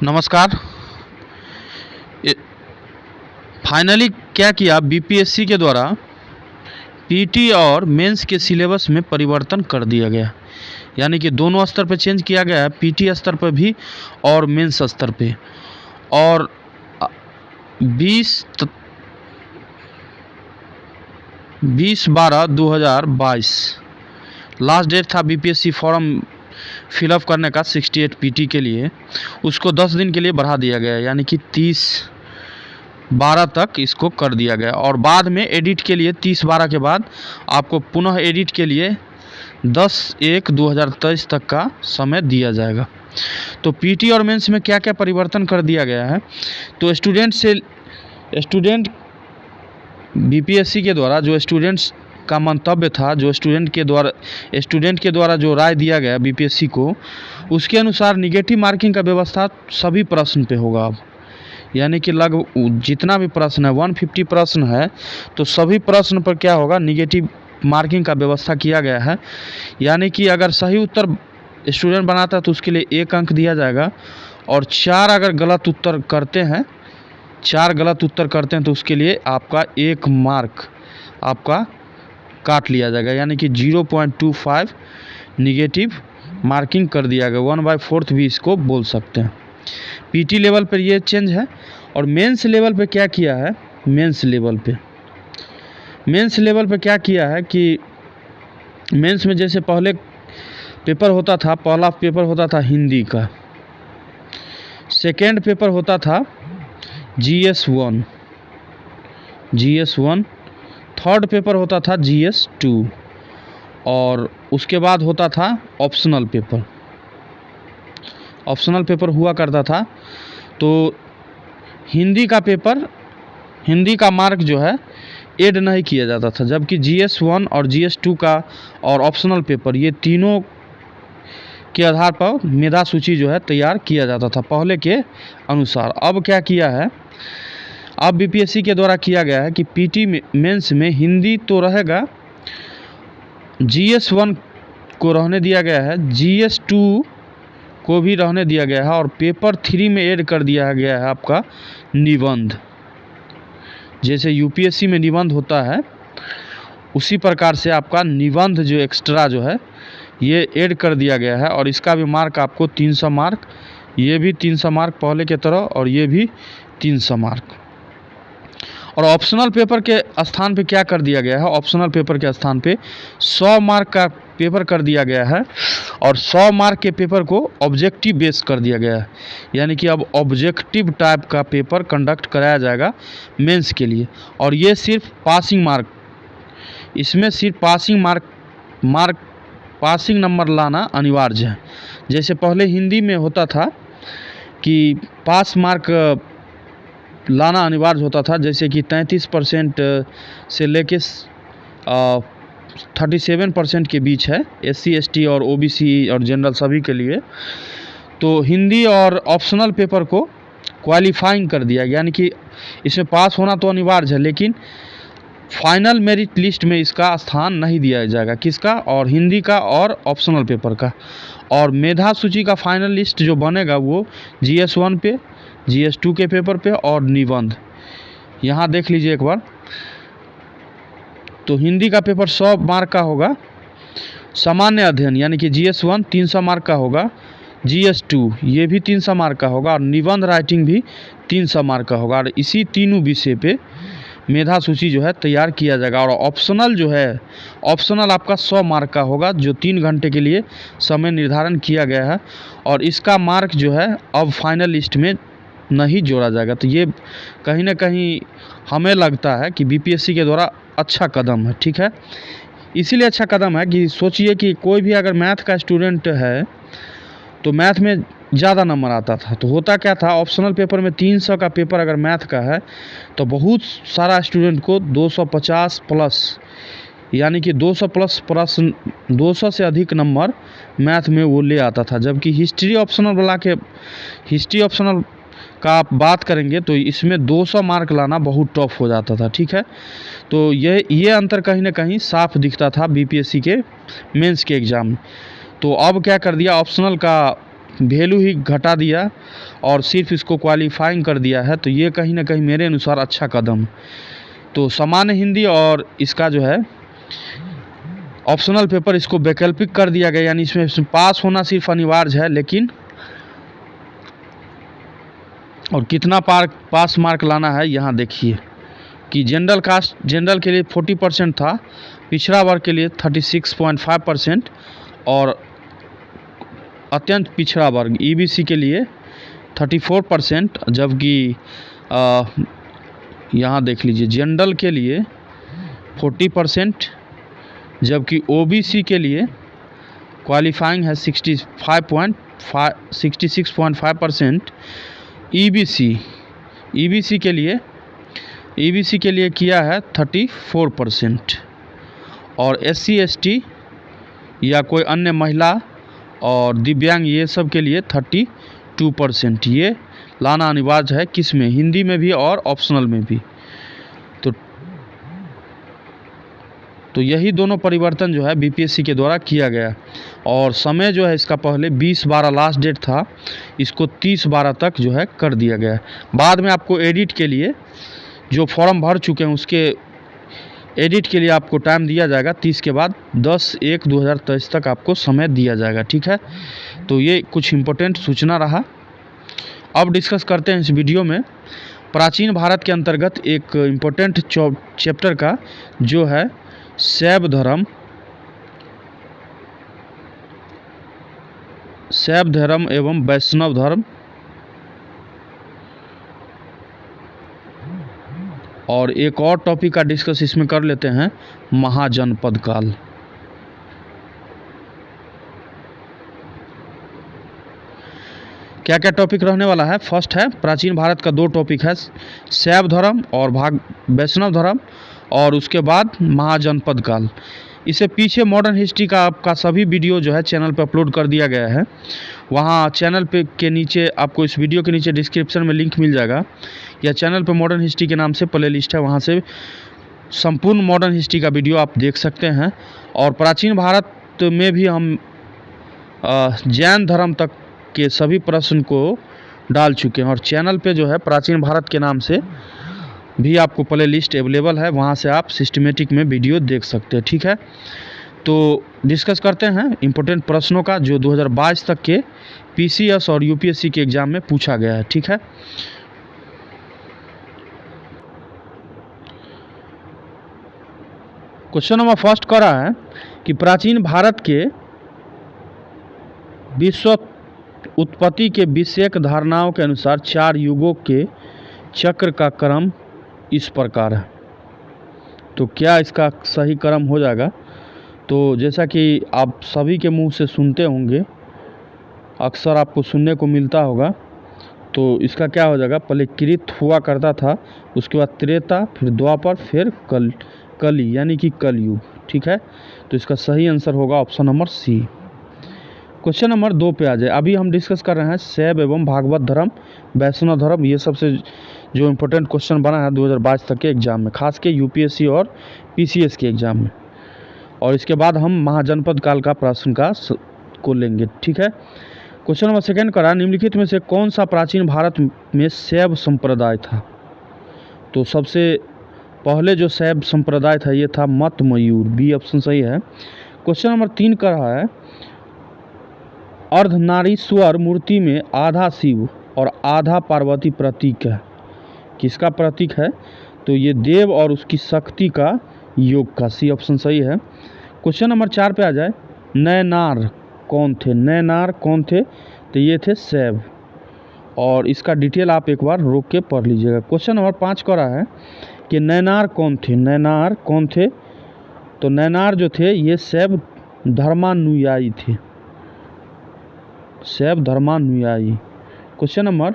नमस्कार। फाइनली क्या किया बीपीएससी के द्वारा पीटी और मेंस के सिलेबस में परिवर्तन कर दिया गया। यानी कि दोनों स्तर पर चेंज किया गया है, पीटी स्तर पर भी और मेंस स्तर पे। और 20/12/2022 लास्ट डेट था बीपीएससी फॉर्म फिलअप करने का 68 पीटी के लिए। उसको 10 दिन के लिए बढ़ा दिया गया, यानी कि 30/12 तक इसको कर दिया गया। और बाद में एडिट के लिए 30/12 के बाद आपको पुनः एडिट के लिए 10/1/2023 तक का समय दिया जाएगा। तो पीटी और मेंस में क्या क्या परिवर्तन कर दिया गया है, तो स्टूडेंट बीपीएससी के द्वारा जो स्टूडेंट्स का मंतव्य था, जो स्टूडेंट के द्वारा जो राय दिया गया बीपीएससी को, उसके अनुसार निगेटिव मार्किंग का व्यवस्था सभी प्रश्न पे होगा अब। यानी कि लगभग जितना भी प्रश्न है 150 प्रश्न है, तो सभी प्रश्न पर क्या होगा, निगेटिव मार्किंग का व्यवस्था किया गया है। यानी कि अगर सही उत्तर स्टूडेंट बनाता है तो उसके लिए 1 अंक दिया जाएगा, और 4 अगर गलत उत्तर करते हैं तो उसके लिए आपका 1 मार्क आपका काट लिया जाएगा। यानी कि 0.25 निगेटिव मार्किंग कर दिया गया। 1/4 भी इसको बोल सकते हैं। पीटी लेवल पर ये चेंज है। और मेंस लेवल पे क्या किया है, मेंस लेवल पे क्या किया है कि मेंस में जैसे पहले पेपर होता था, पहला पेपर होता था हिंदी का, सेकेंड पेपर होता था GS1, थर्ड पेपर होता था GS2, और उसके बाद होता था ऑप्शनल पेपर हुआ करता था। तो हिंदी का मार्क जो है ऐड नहीं किया जाता था, जबकि GS1 और GS2 का और ऑप्शनल पेपर, ये तीनों के आधार पर मेधा सूची जो है तैयार किया जाता था पहले के अनुसार। अब क्या किया है, अब बीपीएससी के द्वारा किया गया है कि पीटी मेंस में हिंदी तो रहेगा, GS1 को रहने दिया गया है, GS2 को भी रहने दिया गया है, और पेपर 3 में ऐड कर दिया गया है आपका निबंध। जैसे यूपीएससी में निबंध होता है, उसी प्रकार से आपका निबंध जो एक्स्ट्रा जो है ये ऐड कर दिया गया है। और इसका भी मार्क आपको 300 मार्क, ये भी 300 मार्क पहले की तरह, और ये भी 300 मार्क। और ऑप्शनल पेपर के स्थान पे क्या कर दिया गया है, ऑप्शनल पेपर के स्थान पे 100 मार्क का पेपर कर दिया गया है, और 100 मार्क के पेपर को ऑब्जेक्टिव बेस कर दिया गया है। यानी कि अब ऑब्जेक्टिव टाइप का पेपर कंडक्ट कराया जाएगा मेंस के लिए। और ये सिर्फ पासिंग मार्क, इसमें सिर्फ पासिंग नंबर लाना अनिवार्य है। जैसे पहले हिंदी में होता था कि पास मार्क लाना अनिवार्य होता था, जैसे कि 33% से लेके 37% के बीच है, SC ST और OBC और जनरल सभी के लिए। तो हिंदी और ऑप्शनल पेपर को क्वालिफाइंग कर दिया, यानी कि इसमें पास होना तो अनिवार्य है, लेकिन फाइनल मेरिट लिस्ट में इसका स्थान नहीं दिया जाएगा। किसका, और हिंदी का और ऑप्शनल पेपर का। और मेधा सूची का फाइनल लिस्ट जो बनेगा वो GS1 पे, GS2 के पेपर पे और निबंध। यहाँ देख लीजिए एक बार, तो हिंदी का पेपर 100 मार्क का होगा, सामान्य अध्ययन यानी कि GS1 300 मार्क का होगा, GS2 ये भी 300 मार्क का होगा, और निबंध राइटिंग भी 300 मार्क का होगा। और इसी तीनों विषय पे मेधा सूची जो है तैयार किया जाएगा। और ऑप्शनल जो है, ऑप्शनल आपका 100 मार्क का होगा, जो 3 घंटे के लिए समय निर्धारण किया गया है, और इसका मार्क जो है अब फाइनल लिस्ट में नहीं जोड़ा जाएगा। तो ये कहीं ना कहीं हमें लगता है कि बीपीएससी के द्वारा अच्छा कदम है। ठीक है, इसीलिए अच्छा कदम है कि सोचिए कि कोई भी अगर मैथ का स्टूडेंट है तो मैथ में ज़्यादा नंबर आता था, तो होता क्या था, ऑप्शनल पेपर में 300 का पेपर अगर मैथ का है तो बहुत सारा स्टूडेंट को 250 प्लस, यानी कि 200 प्लस प्रश्न, 200 से अधिक नंबर मैथ में वो ले आता था। जबकि हिस्ट्री ऑप्शनल का आप बात करेंगे तो इसमें 200 मार्क लाना बहुत टफ हो जाता था। ठीक है, तो ये अंतर कहीं ना कहीं साफ दिखता था बीपीएससी के मेंस के एग्ज़ाम में। तो अब क्या कर दिया, ऑप्शनल का वैल्यू ही घटा दिया और सिर्फ इसको क्वालिफाइंग कर दिया है, तो ये कहीं ना कहीं मेरे अनुसार अच्छा कदम। तो सामान्य हिंदी और इसका जो है ऑप्शनल पेपर इसको वैकल्पिक कर दिया गया, यानी इसमें पास होना सिर्फ अनिवार्य है, लेकिन और कितना पास मार्क लाना है यहाँ देखिए कि जनरल के लिए 40% था, पिछड़ा वर्ग के लिए 36.5% और अत्यंत पिछड़ा वर्ग ईबीसी के लिए 34%, जबकि यहाँ देख लीजिए जनरल के लिए 40%, जबकि ओबीसी के लिए क्वालिफाइंग है 66.5%। ईबीसी के लिए किया है 34%, और एससी एसटी या कोई अन्य महिला और दिव्यांग ये सब के लिए 32%। ये लाना अनिवार्य है, किस में, हिंदी में भी और ऑप्शनल में भी। तो यही दोनों परिवर्तन जो है बीपीएससी के द्वारा किया गया, और समय जो है इसका पहले 20/12 लास्ट डेट था, इसको 30/12 तक जो है कर दिया गया। बाद में आपको एडिट के लिए जो फॉर्म भर चुके हैं उसके एडिट के लिए आपको टाइम दिया जाएगा, 30 के बाद 10/1/2023 तक आपको समय दिया जाएगा, ठीक है। तो ये कुछ इम्पोर्टेंट सूचना रहा। अब डिस्कस करते हैं इस वीडियो में प्राचीन भारत के अंतर्गत एक इम्पोर्टेंट चैप्टर का, जो है शैव धर्म एवं वैष्णव धर्म, और एक और टॉपिक का डिस्कस इसमें कर लेते हैं, महाजनपद काल। क्या क्या टॉपिक रहने वाला है? फर्स्ट है प्राचीन भारत का 2 टॉपिक है, शैव धर्म और वैष्णव धर्म, और उसके बाद महाजनपद काल। इससे पीछे मॉडर्न हिस्ट्री का आपका सभी वीडियो जो है चैनल पर अपलोड कर दिया गया है। वहाँ चैनल पे के नीचे आपको इस वीडियो के नीचे डिस्क्रिप्शन में लिंक मिल जाएगा, या चैनल पे मॉडर्न हिस्ट्री के नाम से प्ले लिस्ट है, वहाँ से संपूर्ण मॉडर्न हिस्ट्री का वीडियो आप देख सकते हैं। और प्राचीन भारत में भी हम जैन धर्म तक के सभी प्रश्न को डाल चुके हैं, और चैनल पे जो है प्राचीन भारत के नाम से भी आपको प्ले लिस्ट अवेलेबल है, वहाँ से आप सिस्टमेटिक में वीडियो देख सकते हैं, ठीक है। तो डिस्कस करते हैं इम्पोर्टेंट प्रश्नों का, जो 2022 तक के पीसीएस और यूपीएससी के एग्ज़ाम में पूछा गया है, ठीक है। क्वेश्चन नंबर फर्स्ट कर रहा है कि प्राचीन भारत के विश्व उत्पत्ति के विषयक धारणाओं के अनुसार 4 युगों के चक्र का क्रम इस प्रकार है। तो क्या इसका सही क्रम हो जाएगा? तो जैसा कि आप सभी के मुंह से सुनते होंगे, अक्सर आपको सुनने को मिलता होगा, तो इसका क्या हो जाएगा, पहले कृत हुआ करता था, उसके बाद त्रेता, फिर द्वापर, फिर कली यानी कि कलयुग, ठीक है। तो इसका सही आंसर होगा option number C. Question number 2 पे आ जाए। अभी हम डिस्कस कर रहे हैं शैव एवं भागवत धर्म, वैष्णव धर्म, ये सबसे जो इम्पोर्टेंट क्वेश्चन बना है 2022 तक के एग्जाम में, खास के यूपीएससी और पीसीएस के एग्जाम में। और इसके बाद हम महाजनपद काल का प्रश्न को लेंगे, ठीक है। क्वेश्चन नंबर 2 करा, निम्नलिखित में से कौन सा प्राचीन भारत में शैव संप्रदाय था? तो सबसे पहले जो शैव संप्रदाय था ये था मत मयूर, बी ऑप्शन सही है। क्वेश्चन नंबर 3 कर रहा है, अर्धनारीश्वर मूर्ति में आधा शिव और आधा पार्वती प्रतीक है, किसका प्रतीक है? तो ये देव और उसकी शक्ति का योग का, सी ऑप्शन सही है। क्वेश्चन नंबर 4 पे आ जाए, नैनार कौन थे? नैनार कौन थे? तो ये थे शैव, और इसका डिटेल आप एक बार रोक के पढ़ लीजिएगा। क्वेश्चन नंबर 5 का रहा है कि नैनार कौन थे? नैनार कौन थे? तो नैनार जो थे ये शैव धर्मानुयायी थे, शैव धर्मानुयायी। क्वेश्चन नंबर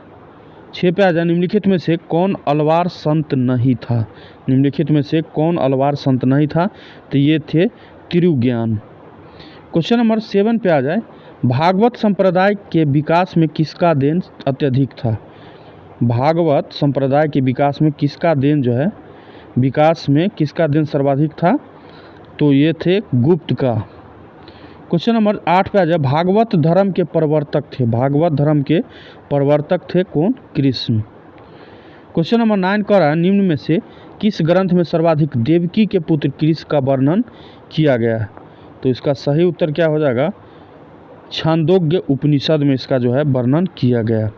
6 पे आ जाए, निम्नलिखित में से कौन अलवार संत नहीं था? निम्नलिखित में से कौन अलवार संत नहीं था? तो ये थे तिरुज्ञान। क्वेश्चन नंबर 7 पे आ जाए, भागवत संप्रदाय के विकास में किसका देन अत्यधिक था? भागवत संप्रदाय के विकास में किसका देन जो है, विकास में किसका देन सर्वाधिक था? तो ये थे गुप्त का, क्वेश्चन नंबर 8 पे आ जाए, भागवत धर्म के प्रवर्तक थे, भागवत धर्म के प्रवर्तक थे कौन? कृष्ण। क्वेश्चन नंबर 9 कह रहा है, निम्न में से किस ग्रंथ में सर्वाधिक देवकी के पुत्र कृष्ण का वर्णन किया गया है? तो इसका सही उत्तर क्या हो जाएगा? छांदोग्य उपनिषद में इसका जो है वर्णन किया गया।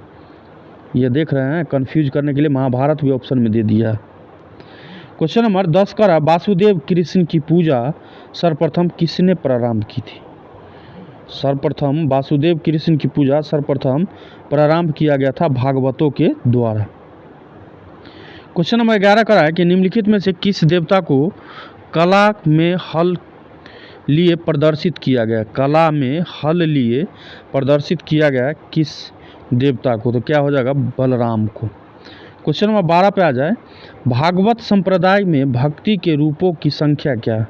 ये देख रहे हैं, कंफ्यूज करने के लिए महाभारत भी ऑप्शन में दे दिया। क्वेश्चन नंबर 10 का रहा, वासुदेव कृष्ण की पूजा सर्वप्रथम किसने प्रारंभ की थी? सर्वप्रथम वासुदेव कृष्ण की पूजा सर्वप्रथम प्रारंभ किया गया था भागवतों के द्वारा। क्वेश्चन नंबर 11 का है कि निम्नलिखित में से किस देवता को कला में हल लिए प्रदर्शित किया गया? कला में हल लिए प्रदर्शित किया गया किस देवता को? तो क्या हो जाएगा? बलराम को। क्वेश्चन नंबर 12 पे आ जाए, भागवत संप्रदाय में भक्ति के रूपों की संख्या क्या है?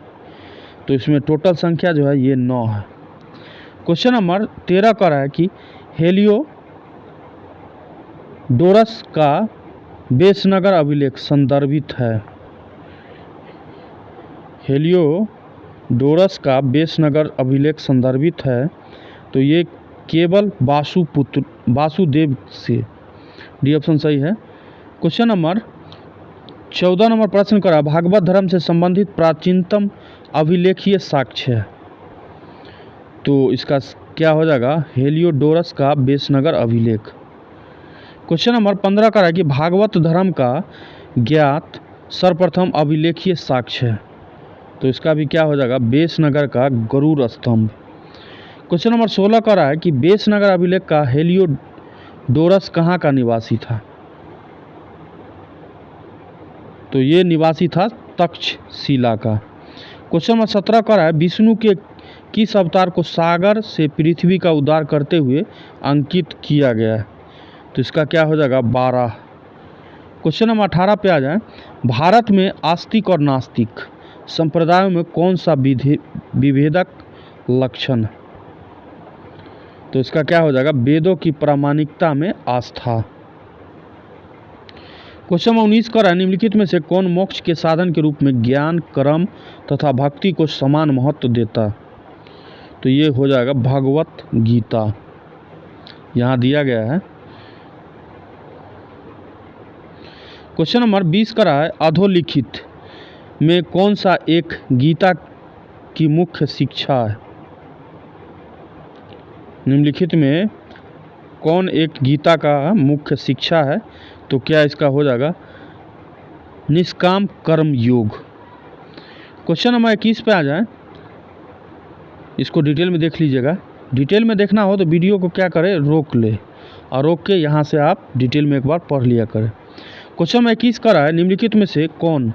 तो इसमें टोटल संख्या जो है ये 9 है। क्वेश्चन नंबर 13 का रहा है कि हेलियोडोरस का बेसनगर अभिलेख संदर्भित है। हेलियोडोरस का बेसनगर अभिलेख संदर्भित है, तो ये केवल वासुदेव से, डी ऑप्शन सही है। क्वेश्चन नंबर 14 नंबर प्रश्न करा, भागवत धर्म से संबंधित प्राचीनतम अभिलेखीय साक्ष्य है। तो इसका क्या हो जाएगा? हेलियोडोरस का बेसनगर अभिलेख। क्वेश्चन नंबर 15 का है कि भागवत धर्म का ज्ञात सर्वप्रथम अभिलेखीय साक्ष्य है। तो इसका भी क्या हो जाएगा? बेसनगर का गरुड़ स्तंभ। क्वेश्चन नंबर 16 का है कि बेसनगर अभिलेख का हेलियोडोरस कहाँ का निवासी था? तो ये निवासी था तक्षशिला का। क्वेश्चन नंबर 17 का है, विष्णु के किस अवतार को सागर से पृथ्वी का उद्धार करते हुए अंकित किया गया है? तो इसका क्या हो जाएगा? 12। क्वेश्चन नंबर 18 पे आ जाए, भारत में आस्तिक और नास्तिक संप्रदायों में कौन सा विभेदक लक्षण? तो इसका क्या हो जाएगा? वेदों की प्रामाणिकता में आस्था। क्वेश्चन नंबर 19 का निम्नलिखित में से कौन मोक्ष के साधन के रूप में ज्ञान, कर्म तथा भक्ति को समान महत्व देता? तो ये हो जाएगा भगवत गीता, यहाँ दिया गया है। क्वेश्चन नंबर 20 का है, अधोलिखित में कौन सा एक गीता की मुख्य शिक्षा है? निम्नलिखित में कौन एक गीता का मुख्य शिक्षा है? तो क्या इसका हो जाएगा? निष्काम कर्म योग। क्वेश्चन नंबर 21 पे आ जाए, इसको डिटेल में देख लीजिएगा। डिटेल में देखना हो तो वीडियो को क्या करें? रोक ले, और रोक के यहाँ से आप डिटेल में एक बार पढ़ लिया करें। क्वेश्चन नंबर 21 का है, निम्नलिखित में से कौन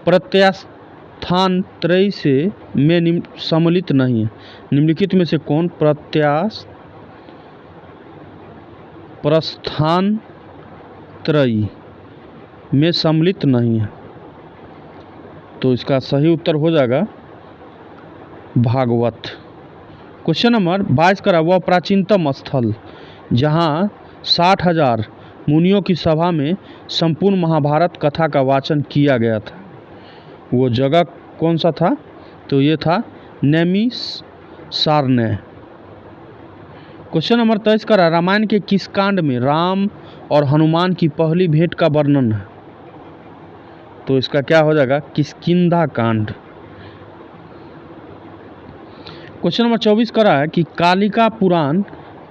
प्रत्यास्थानत्रयी से में सम्मिलित नहीं है? निम्नलिखित में से कौन प्रस्थानत्रयी में सम्मिलित नहीं है? तो इसका सही उत्तर हो जाएगा भागवत। क्वेश्चन नंबर 22 का, वह प्राचीनतम स्थल जहाँ 60,000 मुनियों की सभा में संपूर्ण महाभारत कथा का वाचन किया गया था, वो जगह कौन सा था? तो ये था नैमिषारण्य। क्वेश्चन नंबर 23 का, रामायण के किस कांड में राम और हनुमान की पहली भेंट का वर्णन है? तो इसका क्या हो जाएगा? किष्किंधा कांड। क्वेश्चन नंबर 24 का है कि कालिका पुराण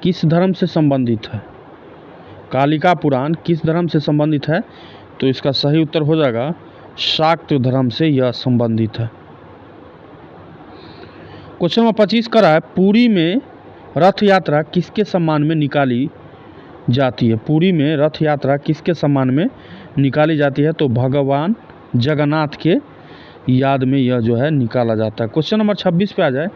किस धर्म से संबंधित है? कालिका पुराण किस धर्म से संबंधित है? तो इसका सही उत्तर हो जाएगा शाक्त धर्म से यह संबंधित है। क्वेश्चन नंबर 25 का है, पुरी में रथ यात्रा किसके सम्मान में निकाली जाती है? पुरी में रथ यात्रा किसके सम्मान में निकाली जाती है? तो भगवान जगन्नाथ के याद में यह जो है निकाला जाता है। क्वेश्चन नंबर 26 पे आ जाए,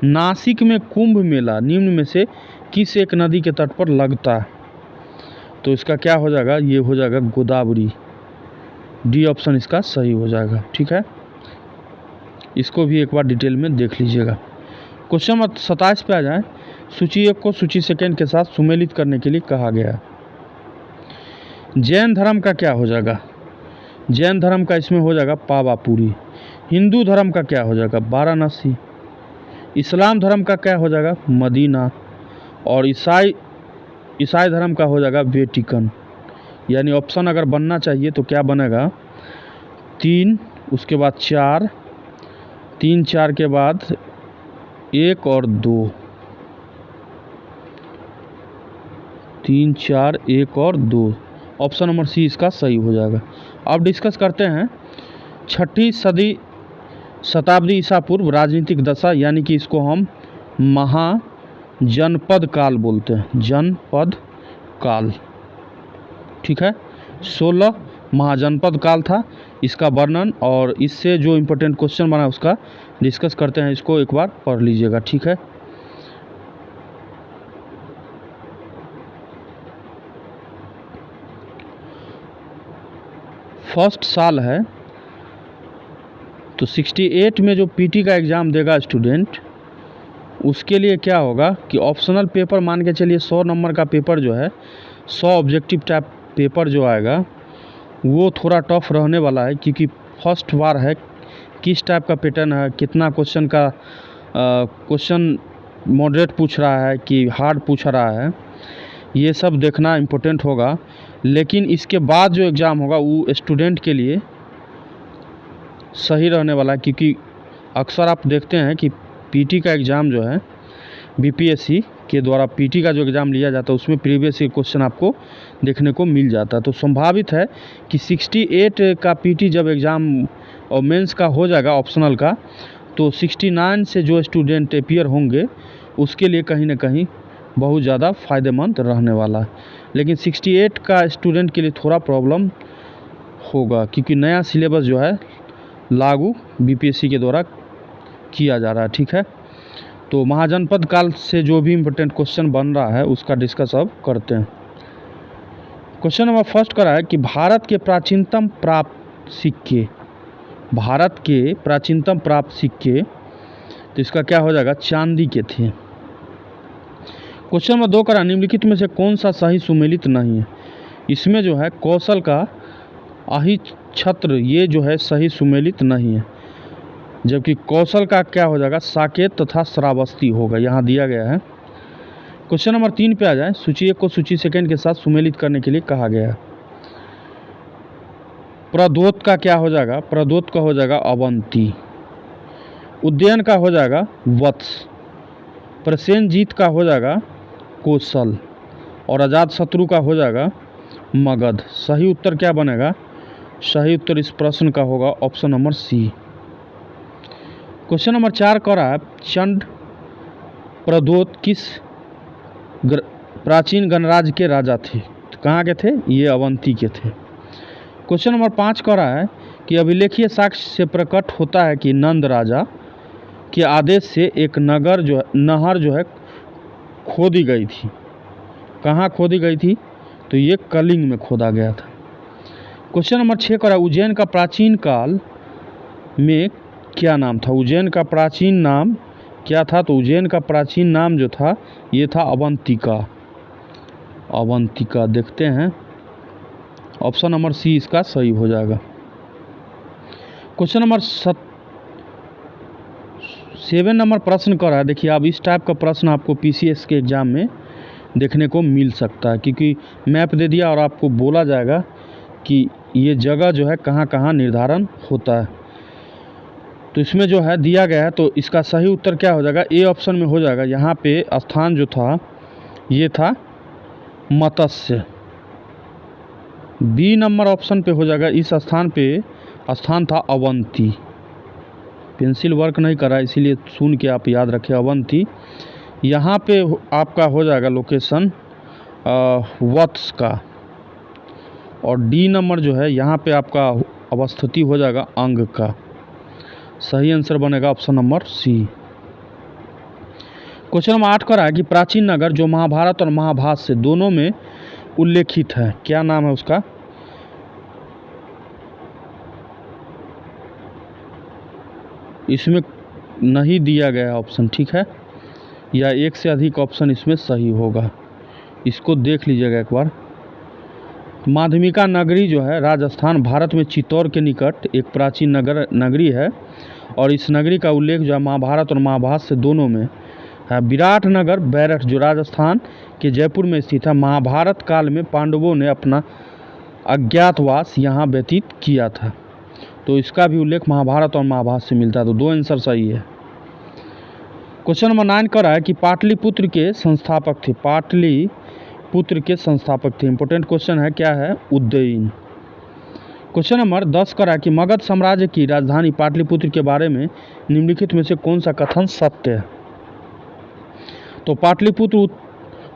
नासिक में कुंभ मेला निम्न में से किस एक नदी के तट पर लगता है? तो इसका क्या हो जाएगा? ये हो जाएगा गोदावरी, डी ऑप्शन इसका सही हो जाएगा। ठीक है, इसको भी एक बार डिटेल में देख लीजिएगा। क्वेश्चन नंबर 27 पे आ जाए, सूची 1 को सूची सेकेंड के साथ सुमेलित करने के लिए कहा गया। जैन धर्म का क्या हो जाएगा? जैन धर्म का इसमें हो जाएगा पावापुरी। हिंदू धर्म का क्या हो जाएगा? वाराणसी। इस्लाम धर्म का क्या हो जाएगा? मदीना। और ईसाई धर्म का हो जाएगा वेटिकन। यानी ऑप्शन अगर बनना चाहिए तो क्या बनेगा? 3, उसके बाद 4, 3 4 के बाद 1 और 2, 3 4 1 और 2, ऑप्शन नंबर सी इसका सही हो जाएगा। अब डिस्कस करते हैं 6ठी शताब्दी ईसा पूर्व राजनीतिक दशा, यानी कि इसको हम महाजनपद काल बोलते हैं, जनपद काल। ठीक है, 16 महाजनपद काल था इसका वर्णन, और इससे जो इम्पोर्टेंट क्वेश्चन बना उसका डिस्कस करते हैं। इसको एक बार पढ़ लीजिएगा। ठीक है, फर्स्ट साल है तो 68 में जो पीटी का एग्ज़ाम देगा स्टूडेंट, उसके लिए क्या होगा कि ऑप्शनल पेपर मान के चलिए 100 नंबर का पेपर जो है, 100 ऑब्जेक्टिव टाइप पेपर जो आएगा वो थोड़ा टफ रहने वाला है, क्योंकि फर्स्ट बार है। किस टाइप का पैटर्न है, कितना क्वेश्चन का क्वेश्चन मॉडरेट पूछ रहा है कि हार्ड पूछ रहा है, ये सब देखना इम्पोर्टेंट होगा। लेकिन इसके बाद जो एग्ज़ाम होगा वो स्टूडेंट के लिए सही रहने वाला है, क्योंकि अक्सर आप देखते हैं कि पीटी का एग्ज़ाम जो है बीपीएससी के द्वारा पीटी का जो एग्ज़ाम लिया जाता है उसमें प्रीवियस ईयर क्वेश्चन आपको देखने को मिल जाता है। तो संभावित है कि 68 का पीटी जब एग्ज़ाम और मेंस का हो जाएगा ऑप्शनल का, तो 69 से जो स्टूडेंट अपियर होंगे उसके लिए कहीं ना कहीं बहुत ज़्यादा फ़ायदेमंद रहने वाला है। लेकिन 68 का स्टूडेंट के लिए थोड़ा प्रॉब्लम होगा, क्योंकि नया सिलेबस जो है लागू बीपीएससी के द्वारा किया जा रहा है। ठीक है, तो महाजनपद काल से जो भी इम्पोर्टेंट क्वेश्चन बन रहा है उसका डिस्कस अब करते हैं। क्वेश्चन नंबर फर्स्ट करा है कि भारत के प्राचीनतम प्राप्त सिक्के, भारत के प्राचीनतम प्राप्त सिक्के, तो इसका क्या हो जाएगा? चांदी के थे। क्वेश्चन नंबर 2 करा, निम्नलिखित में से कौन सा सही सुमेलित नहीं है? इसमें जो है कौशल का आही छत्र, ये जो है सही सुमेलित नहीं है, जबकि कौशल का क्या हो जाएगा? साकेत तथा श्रावस्ती होगा, यहाँ दिया गया है। क्वेश्चन नंबर 3 पे आ जाए, सूची 1 को सूची सेकंड के साथ सुमेलित करने के लिए कहा गया है। प्रदोत का क्या हो जाएगा? प्रदोत का हो जाएगा अवंती। उद्ययन का हो जाएगा वत्स। प्रसेनजीत का हो जाएगा कौशल। और अजात शत्रु का हो जाएगा मगध। सही उत्तर क्या बनेगा? सही उत्तर इस प्रश्न का होगा option number C. Question number 4 का रहा है, चंड प्रदोत किस प्राचीन गणराज्य के राजा थे? तो कहाँ के थे? ये अवंती के थे। क्वेश्चन नंबर 5 का रहा है कि अभिलेखीय साक्ष्य से प्रकट होता है कि नंद राजा के आदेश से एक नहर जो है खोदी गई थी। कहाँ खोदी गई थी? तो ये कलिंग में खोदा गया था। क्वेश्चन नंबर 6 का रहा है, उज्जैन का प्राचीन काल में क्या नाम था? उज्जैन का प्राचीन नाम क्या था? तो उज्जैन का प्राचीन नाम जो था ये था अवंतिका। अवंतिका। देखते हैं, ऑप्शन नंबर सी इसका सही हो जाएगा। क्वेश्चन नंबर 7 नंबर प्रश्न कर रहा है। देखिए, अब इस टाइप का प्रश्न आपको पीसीएस के एग्ज़ाम में देखने को मिल सकता है, क्योंकि मैप दे दिया और आपको बोला जाएगा कि ये जगह जो है कहाँ कहाँ निर्धारण होता है। तो इसमें जो है दिया गया है, तो इसका सही उत्तर क्या हो जाएगा? ए ऑप्शन में हो जाएगा। यहाँ पे स्थान जो था ये था मत्स्य। बी नंबर ऑप्शन पे हो जाएगा, इस स्थान पे स्थान था अवंती। पेंसिल वर्क नहीं करा इसीलिए सुन के आप याद रखें अवंती। यहाँ पे आपका हो जाएगा लोकेशन वत्स का। और डी नंबर जो है यहाँ पे आपका अवस्थिति हो जाएगा अंग का। सही आंसर बनेगा option number C. Question number 8 का रहा है कि प्राचीन नगर जो महाभारत और महाभारत से दोनों में उल्लेखित है, क्या नाम है उसका? इसमें नहीं दिया गया ऑप्शन, ठीक है, या एक से अधिक ऑप्शन इसमें सही होगा, इसको देख लीजिएगा एक बार। माध्यमिका नगरी जो है राजस्थान भारत में चित्तौड़ के निकट एक प्राचीन नगरी है और इस नगरी का उल्लेख जो है महाभारत और महाभारत से दोनों में है। विराटनगर बैरठ जो राजस्थान के जयपुर में स्थित है। महाभारत काल में पांडवों ने अपना अज्ञातवास यहाँ व्यतीत किया था, तो इसका भी उल्लेख महाभारत और महाभारत से मिलता है, तो 2 आंसर सही है। क्वेश्चन नंबर 9 कर रहा है कि पाटलिपुत्र के संस्थापक थे। पाटलिपुत्र के संस्थापक थे, इंपॉर्टेंट क्वेश्चन है, क्या है? उदयन। क्वेश्चन नंबर 10 कर रहा है कि मगध साम्राज्य की राजधानी पाटलिपुत्र के बारे में निम्नलिखित में से कौन सा कथन सत्य है? तो पाटलिपुत्र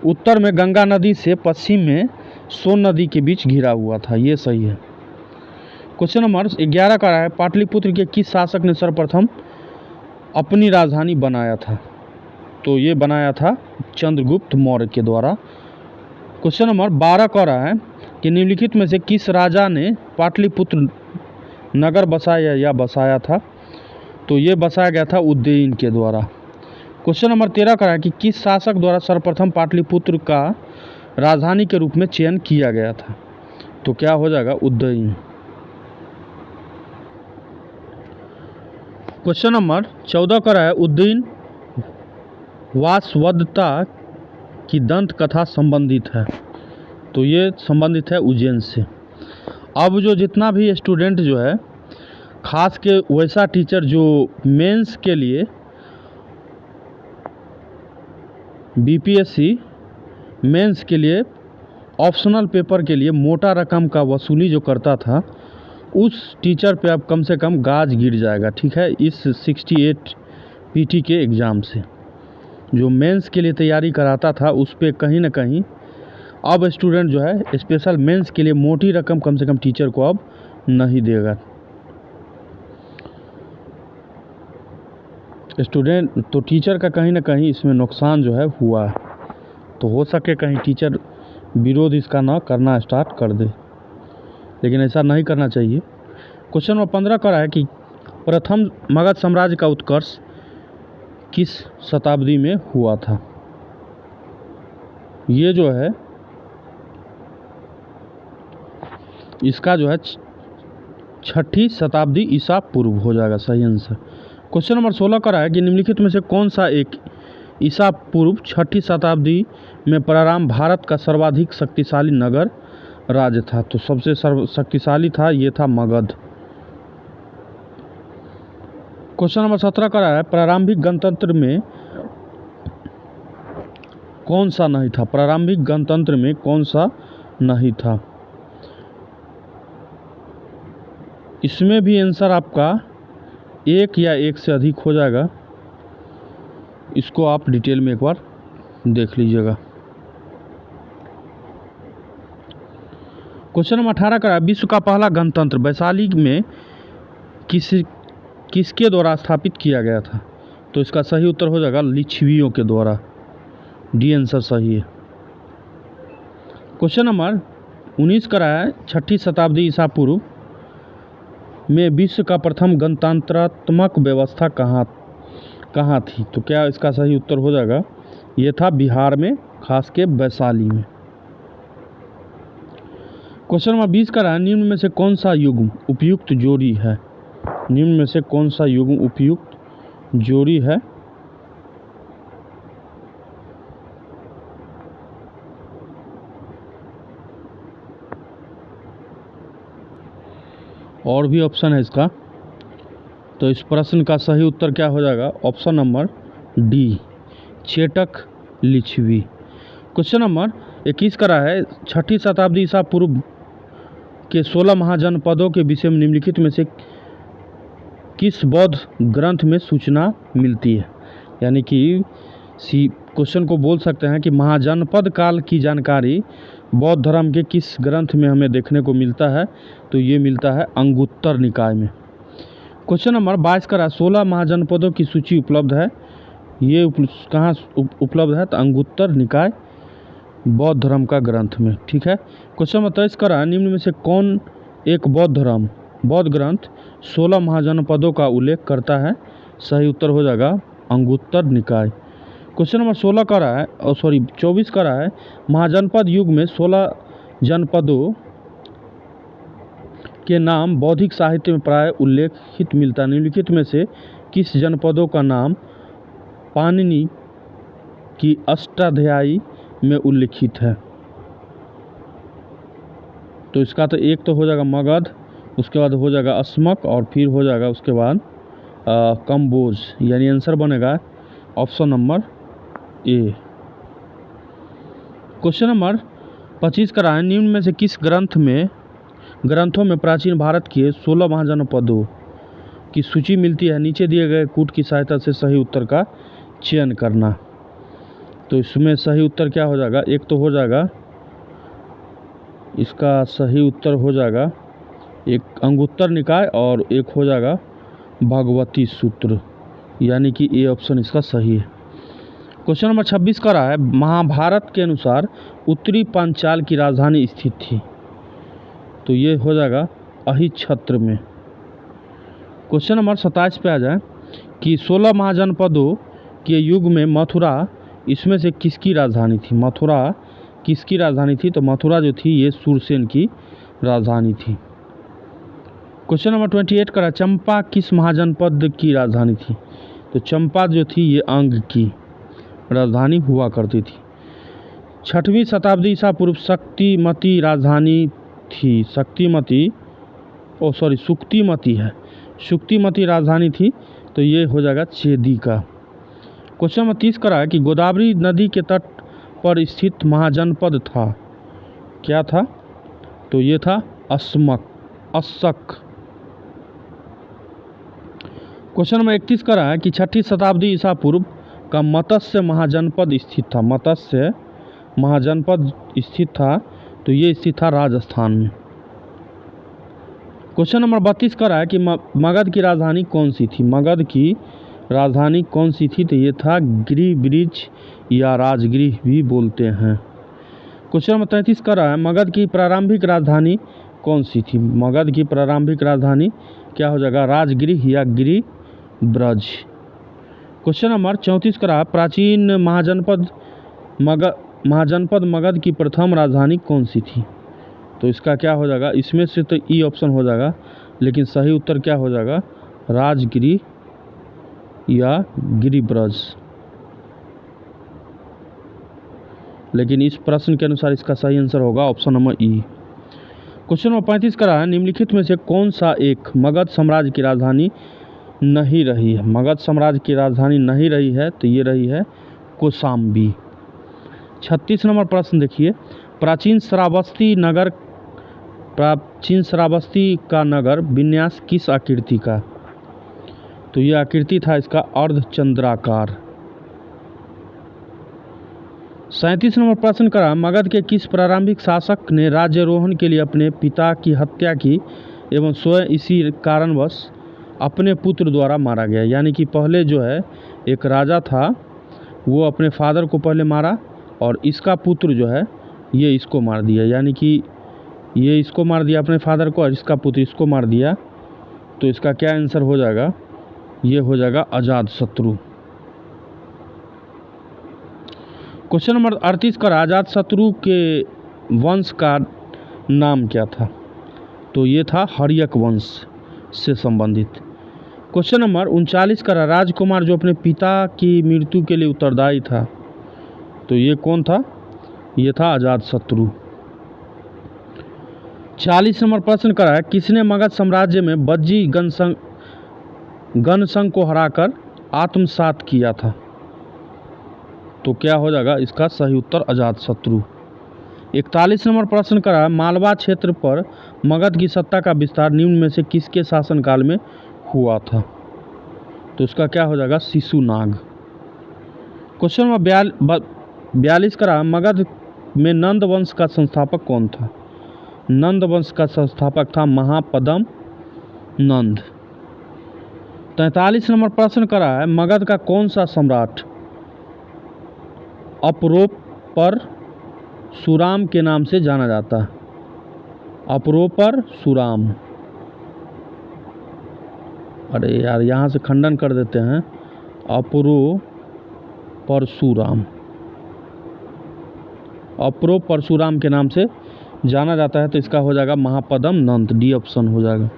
उत्तर में गंगा नदी से पश्चिम में सोन नदी के बीच घिरा हुआ था, ये सही है। क्वेश्चन नंबर 11 का है पाटलिपुत्र के किस शासक ने सर्वप्रथम अपनी राजधानी बनाया था? तो ये बनाया था चंद्रगुप्त मौर्य के द्वारा। क्वेश्चन नंबर 12 का है कि निम्नलिखित में से किस राजा ने पाटलिपुत्र नगर बसाया था? तो ये बसाया गया था उदयन के द्वारा। क्वेश्चन नंबर 13 का है कि किस शासक द्वारा सर्वप्रथम पाटलिपुत्र का राजधानी के रूप में चयन किया गया था? तो क्या हो जाएगा? उदयन। क्वेश्चन नंबर 14 का है उदयन वासवदत्ता की दंत कथा संबंधित है? तो ये संबंधित है उज्जैन से। अब जो जितना भी स्टूडेंट जो है, खास के वैसा टीचर जो मेंस के लिए बीपीएससी मेंस के लिए ऑप्शनल पेपर के लिए मोटा रकम का वसूली जो करता था, उस टीचर पे अब कम से कम गाज गिर जाएगा, ठीक है, इस 68 पीटी के एग्ज़ाम से। जो मेंस के लिए तैयारी कराता था उस पे कहीं ना कहीं अब स्टूडेंट जो है स्पेशल मेंस के लिए मोटी रकम कम से कम टीचर को अब नहीं देगा। स्टूडेंट तो टीचर का कहीं ना कहीं इसमें नुकसान जो है हुआ है, तो हो सके कहीं टीचर विरोध इसका ना करना स्टार्ट कर दे, लेकिन ऐसा नहीं करना चाहिए। क्वेश्चन नंबर 15 का है कि प्रथम मगध साम्राज्य का उत्कर्ष किस शताब्दी में हुआ था? ये जो है इसका जो है 6ठी शताब्दी ईसा पूर्व हो जाएगा, सही आंसर। क्वेश्चन नंबर 16 का है कि निम्नलिखित में से कौन सा एक ईसा पूर्व 6ठी शताब्दी में प्रारंभ भारत का सर्वाधिक शक्तिशाली नगर राज्य था? तो सबसे शक्तिशाली था, ये था मगध। क्वेश्चन नंबर 17 का है प्रारंभिक गणतंत्र में कौन सा नहीं था? प्रारंभिक गणतंत्र में कौन सा नहीं था? इसमें भी आंसर आपका 1 या 1 से अधिक हो जाएगा, इसको आप डिटेल में एक बार देख लीजिएगा। क्वेश्चन नंबर 18 का विश्व का पहला गणतंत्र वैशाली में किसके द्वारा स्थापित किया गया था? तो इसका सही उत्तर हो जाएगा लिच्छवियों के द्वारा, डी आंसर सही है। क्वेश्चन नंबर 19 का है 6ठी शताब्दी ईसा पूर्व में विश्व का प्रथम गणतंत्रात्मक व्यवस्था कहाँ थी? तो क्या इसका सही उत्तर हो जाएगा? ये था बिहार में, खास के वैशाली में। क्वेश्चन नंबर 20 का है निम्न में से कौन सा युग्म उपयुक्त जोड़ी है? निम्न में से कौन सा युग्म उपयुक्त जोड़ी है? और भी ऑप्शन है इसका, तो इस प्रश्न का सही उत्तर क्या हो जाएगा? Option number D, Chetak Licchavi. Question number 21 का है 6ठी शताब्दी ईसा पूर्व के 16 महाजनपदों के विषय में निम्नलिखित में से किस बौद्ध ग्रंथ में सूचना मिलती है? यानी कि क्वेश्चन को बोल सकते हैं कि महाजनपद काल की जानकारी बौद्ध धर्म के किस ग्रंथ में हमें देखने को मिलता है? तो ये मिलता है अंगुत्तर निकाय में। क्वेश्चन नंबर 22 का 16 महाजनपदों की सूची उपलब्ध है, ये कहाँ उपलब्ध है? तो अंगुत्तर निकाय बौद्ध धर्म का ग्रंथ में, ठीक है। क्वेश्चन नंबर 23 का निम्न में से कौन एक बौद्ध ग्रंथ 16 महाजनपदों का उल्लेख करता है? सही उत्तर हो जाएगा अंगुत्तर निकाय। क्वेश्चन नंबर 24 का है महाजनपद युग में 16 जनपदों के नाम बौद्धिक साहित्य में प्राय उल्लेखित मिलता है। निम्नलिखित में से किस जनपदों का नाम पाणिनि की अष्टाध्यायी में उल्लिखित है? तो इसका तो एक तो हो जाएगा मगध, उसके बाद हो जाएगा अस्मक और फिर हो जाएगा उसके बाद कंबोज, यानी आंसर बनेगा option number A. Question number 25 का है, निम्न में से किस ग्रंथों में प्राचीन भारत के 16 महाजनपदों की सूची मिलती है? नीचे दिए गए कूट की सहायता से सही उत्तर का चयन करना। तो इसमें सही उत्तर क्या हो जाएगा? एक तो हो जाएगा, इसका सही उत्तर हो जाएगा एक अंगुत्तर निकाय और एक हो जाएगा भगवती सूत्र, यानी कि ए ऑप्शन इसका सही है। क्वेश्चन नंबर 26 का रहा है, महाभारत के अनुसार उत्तरी पांचाल की राजधानी स्थित थी? तो ये हो जाएगा अहिच्छत्र में। क्वेश्चन नंबर 27 पे आ जाए कि 16 महाजनपदों के युग में मथुरा इसमें से किसकी राजधानी थी? मथुरा किसकी राजधानी थी? तो मथुरा जो थी ये सूरसेन की राजधानी थी। क्वेश्चन नंबर 28 का, चंपा किस महाजनपद की राजधानी थी? तो चंपा जो थी ये अंग की राजधानी हुआ करती थी। 6वीं शताब्दी ईसा पूर्व शक्तिमती राजधानी थी। सुक्तिमती है, सुक्तिमती राजधानी थी, तो ये हो जाएगा चेदी का। क्वेश्चन नंबर 30 का है कि गोदावरी नदी के तट पर स्थित महाजनपद था, क्या था? तो ये था अस्सक। क्वेश्चन नंबर 31 का है कि 6ठी शताब्दी ईसा पूर्व का मत्स्य महाजनपद स्थित था। मत्स्य महाजनपद स्थित था, तो ये स्थित था राजस्थान में। क्वेश्चन नंबर 32 का है कि मगध की राजधानी कौन सी थी? मगध की राजधानी कौन सी थी? तो ये था गिरिब्रिज या राजगृह भी बोलते हैं। क्वेश्चन नंबर 33 का है, मगध की प्रारंभिक राजधानी कौन सी थी? मगध की प्रारंभिक राजधानी क्या हो जाएगा? राजगृह या गिरिब्रज। क्वेश्चन नंबर 34 का, प्राचीन महाजनपद मगध की प्रथम राजधानी कौन सी थी? तो इसका क्या हो जाएगा? इसमें से तो ई ऑप्शन हो जाएगा, लेकिन सही उत्तर क्या हो जाएगा? राजगृह या गिरिब्रज। लेकिन इस प्रश्न के अनुसार इसका सही आंसर होगा ऑप्शन नंबर ई। क्वेश्चन नंबर 35 का है, निम्नलिखित में से कौन सा एक मगध साम्राज्य की राजधानी नहीं रही है? मगध साम्राज्य की राजधानी नहीं रही है, तो ये रही है कौशाम्बी। 36 नंबर प्रश्न देखिए, प्राचीन श्रावस्ती का नगर विन्यास किस आकृति का? तो ये आकृति था इसका अर्धचंद्राकार। 37 नंबर प्रश्न का, मगध के किस प्रारंभिक शासक ने राज्यारोहण के लिए अपने पिता की हत्या की एवं स्वयं इसी कारणवश अपने पुत्र द्वारा मारा गया? यानी कि पहले जो है एक राजा था, वो अपने फादर को पहले मारा और इसका पुत्र जो है ये इसको मार दिया, यानी कि ये इसको मार दिया अपने फादर को और इसका पुत्र इसको मार दिया। तो इसका क्या आंसर हो जाएगा? ये हो जाएगा अजातशत्रु। क्वेश्चन नंबर 38 का, अजातशत्रु के वंश का नाम क्या था? तो ये था हर्यक वंश से संबंधित। क्वेश्चन नंबर 39 का, राजकुमार जो अपने पिता की मृत्यु के लिए उत्तरदायी था, तो ये कौन था? ये था अजातशत्रु। 40 नंबर प्रश्न का है, किसने मगध साम्राज्य में बज्जी गणसंघ को हराकर आत्मसात किया था? तो क्या हो जाएगा? इसका सही उत्तर अजातशत्रु। 41 नंबर प्रश्न का है, मालवा क्षेत्र पर मगध की सत्ता का विस्तार निम्न में से किसके शासनकाल में हुआ था? तो इसका क्या हो जाएगा? शिशुनाग। क्वेश्चन नंबर 42 का, मगध में नंद वंश का संस्थापक कौन था? नंद वंश का संस्थापक था महापद्म नंद। 43 नंबर प्रश्न का है, मगध का कौन सा सम्राट अपरोपर सुराम के नाम से जाना जाता है? अपरोपर सुराम, अरे यार यहाँ से खंडन कर देते हैं, अपरो परशुराम के नाम से जाना जाता है, तो इसका हो जाएगा महापद्म नंद, डी ऑप्शन हो जाएगा।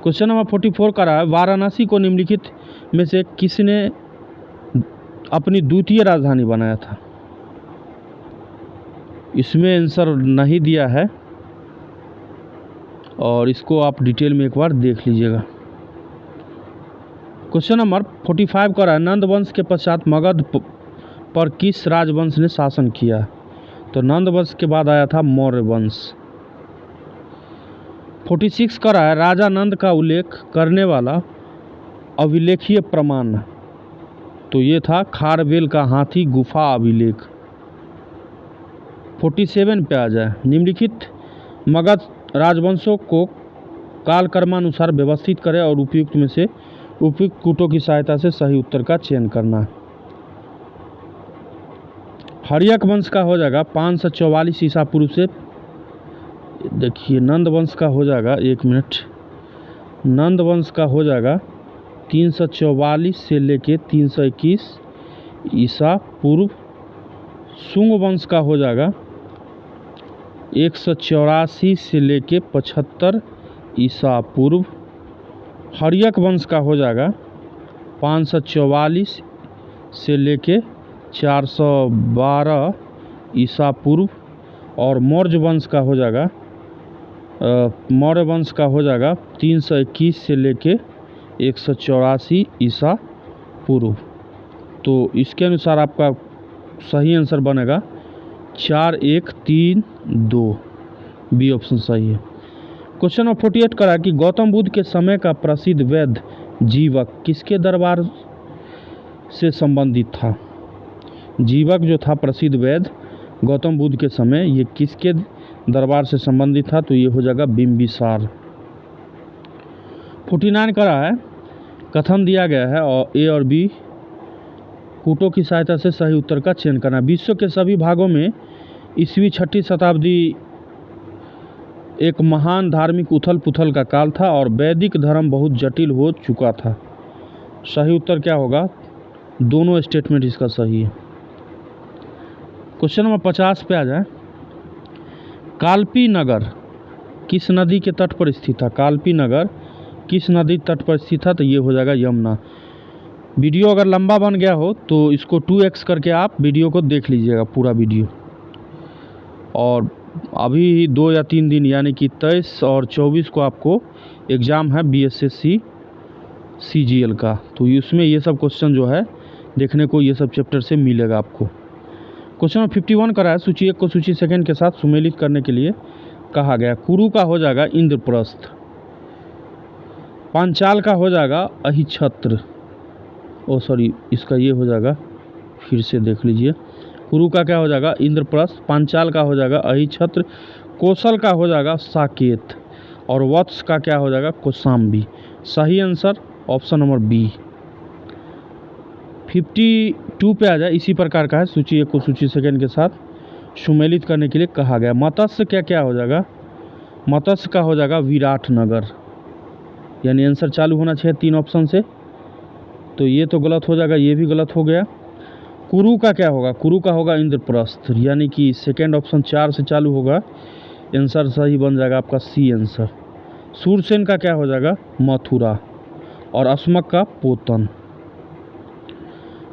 क्वेश्चन नंबर 44 का रहा है, वाराणसी को निम्नलिखित में से किसने अपनी द्वितीय राजधानी बनाया था? इसमें आंसर नहीं दिया है और इसको आप डिटेल में एक बार देख लीजिएगा। क्वेश्चन नंबर 45 का रहा है, नंद वंश के पश्चात मगध पर किस राजवंश ने शासन किया? तो नंद वंश के बाद आया था मौर्य वंश। 46 का रहा है, राजा नंद का उल्लेख करने वाला अभिलेखीय प्रमाण, तो ये था खारवेल का हाथी गुफा अभिलेख। 47 पे आ जाए, निम्नलिखित मगध राजवंशों को कालक्रमानुसार व्यवस्थित करें और उपयुक्त में से उपयुक्त कूटों की सहायता से सही उत्तर का चयन करना। हर्यक वंश का हो जाएगा 544 ईसा पूर्व से, देखिए नंद वंश का हो जाएगा, एक मिनट, नंद वंश का हो जाएगा 344 से लेके 321 ईसा पूर्व। शुंग वंश का हो जाएगा 184 से लेके 75 ईसा पूर्व। हर्यक वंश का हो जाएगा 544 से लेके 412 ईसा पूर्व। और मौर्य वंश का हो जाएगा मौर्य वंश का हो जाएगा 321 से लेके 184 ईसा पूर्व। तो इसके अनुसार आपका सही आंसर बनेगा 4132, बी ऑप्शन सही है। क्वेश्चन नंबर 48 करा कि गौतम बुद्ध के समय का प्रसिद्ध वैद्य जीवक किसके दरबार से संबंधित था? जीवक जो था प्रसिद्ध वैद्य गौतम बुद्ध के समय, ये किसके दरबार से संबंधित था? तो ये हो जाएगा बिंबिसार। 49 करा है, कथन दिया गया है और ए और बी कूटों की सहायता से सही उत्तर का चयन करना। विश्व के सभी भागों में ईस्वी 6वीं शताब्दी एक महान धार्मिक उथल पुथल का काल था और वैदिक धर्म बहुत जटिल हो चुका था। सही उत्तर क्या होगा? दोनों स्टेटमेंट इसका सही है। क्वेश्चन नंबर 50 पे आ जाए, कालपी नगर किस नदी के तट पर स्थित था? कालपी नगर किस नदी तट पर स्थित था? तो ये हो जाएगा यमुना। वीडियो अगर लंबा बन गया हो तो इसको 2x करके आप वीडियो को देख लीजिएगा पूरा वीडियो। और अभी 2 या 3 दिन यानी कि 23 और 24 को आपको एग्ज़ाम है BSSC CGL का, तो उसमें ये सब क्वेश्चन जो है देखने को ये सब चैप्टर से मिलेगा आपको। क्वेश्चन नंबर 51 करा है, सूची 1 को सूची सेकंड के साथ सुमेलित करने के लिए कहा गया। कुरु का हो जाएगा इंद्रप्रस्थ, पांचाल का हो जाएगा अहिछत्र, ओ सॉरी इसका ये हो जाएगा, फिर से देख लीजिए। कुरु का क्या हो जाएगा? इंद्रप्रस्थ। पांचाल का हो जाएगा अहिछत्र। कौशल का हो जाएगा साकेत। और वत्स का क्या हो जाएगा? कौशाम्बी। सही आंसर ऑप्शन नंबर बी। 52 पे आ जाए, इसी प्रकार का है, सूची 1 को सूची सेकंड के साथ सुमेलित करने के लिए कहा गया। मत्स्य क्या क्या हो जाएगा? मत्स्य का हो जाएगा विराटनगर, यानी आंसर चालू होना चाहिए 3 ऑप्शन से, तो ये तो गलत हो जाएगा, ये भी गलत हो गया। कुरु का क्या होगा? कुरु का होगा इंद्रप्रस्थ, यानी कि सेकेंड ऑप्शन 4 से चालू होगा, आंसर सही बन जाएगा आपका सी आंसर। सूरसेन का क्या हो जाएगा? मथुरा। और अस्मक का पोतन।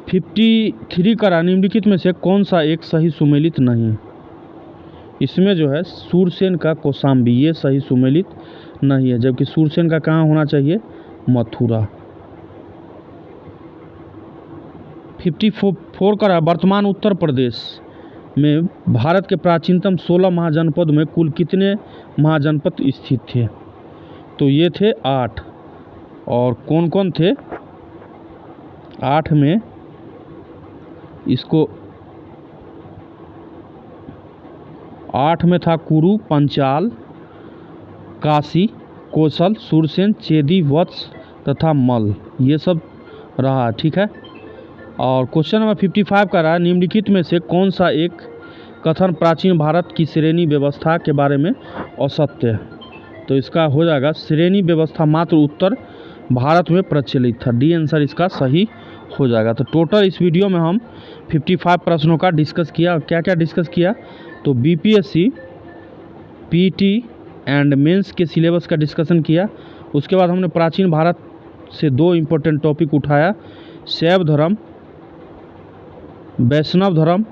53 का निम्नलिखित में से कौन सा एक सही सुमेलित नहीं? इसमें जो है सूरसेन का कौशाम्बी, ये सही सुमेलित नहीं है, जबकि सूरसेन का कहाँ होना चाहिए? मथुरा। 54 का वर्तमान उत्तर प्रदेश में भारत के प्राचीनतम 16 महाजनपद में कुल कितने महाजनपद स्थित थे? तो ये थे 8। और कौन कौन थे? 8 में इसको 8 में था कुरु, पंचाल, काशी, कौशल, सूरसेन, चेदी, वत्स तथा मल, ये सब रहा, ठीक है। और क्वेश्चन नंबर 55 का रहा, निम्नलिखित में से कौन सा एक कथन प्राचीन भारत की श्रेणी व्यवस्था के बारे में असत्य है? तो इसका हो जाएगा श्रेणी व्यवस्था मात्र उत्तर भारत में प्रचलित था, डी आंसर इसका सही हो जाएगा। तो टोटल इस वीडियो में हम 55 प्रश्नों का डिस्कस किया। क्या क्या डिस्कस किया? तो BPSC पीटी एंड मेंस के सिलेबस का डिस्कशन किया। उसके बाद हमने प्राचीन भारत से 2 इम्पोर्टेंट टॉपिक उठाया, शैव धर्म, वैष्णव धर्म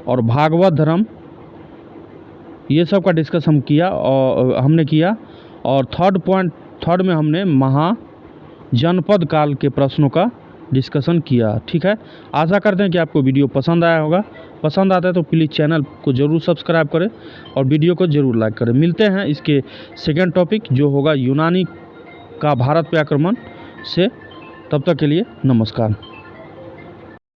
और भागवत धर्म, ये सब का डिस्कस हमने किया। और थर्ड में हमने महाजनपद काल के प्रश्नों का डिस्कशन किया। ठीक है, आशा करते हैं कि आपको वीडियो पसंद आया होगा। पसंद आता है तो प्लीज़ चैनल को ज़रूर सब्सक्राइब करें और वीडियो को ज़रूर लाइक करें। मिलते हैं इसके सेकेंड टॉपिक जो होगा यूनानी का भारत पे आक्रमण से। तब तक के लिए नमस्कार।